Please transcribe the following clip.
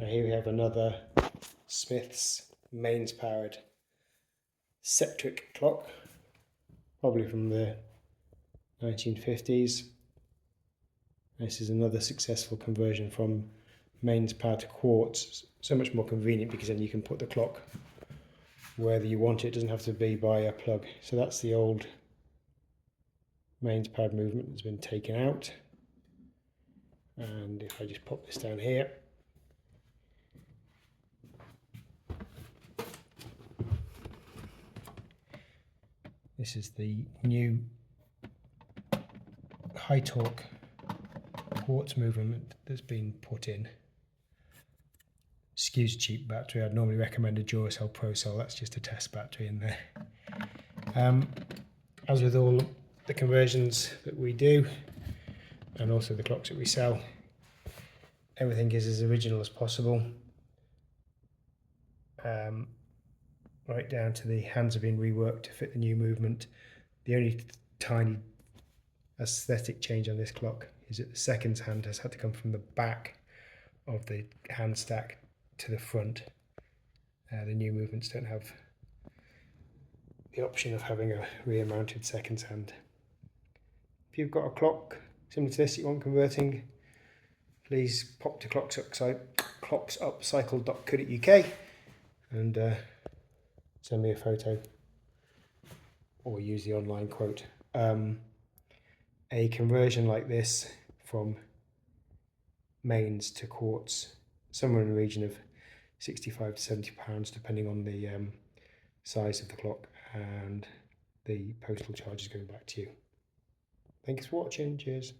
Now here we have another Smith's mains powered septric clock, probably from the 1950s. This is another successful conversion from mains power to quartz. So much more convenient because then you can put the clock wherever you want it. It doesn't have to be by a plug. So that's the old mains powered movement that's been taken out. And if I just pop this down here, this is the new high torque quartz movement that's been put in. Excuse cheap battery. I'd normally recommend a Duracell Pro Cell. That's just a test battery in there. As with all the conversions that we do, and also the clocks that we sell, everything is as original as possible. Right down to the hands have been reworked to fit the new movement. The only tiny aesthetic change on this clock is that the seconds hand has had to come from the back of the hand stack to the front. The new movements don't have the option of having a rear mounted seconds hand. If you've got a clock similar to this that you want converting, please pop to clocksupcycle.co.uk and send me a photo or use the online quote. A conversion like this from mains to quartz, somewhere in the region of £65 to £70 depending on the size of the clock and the postal charges going back to you. Thanks for watching, cheers.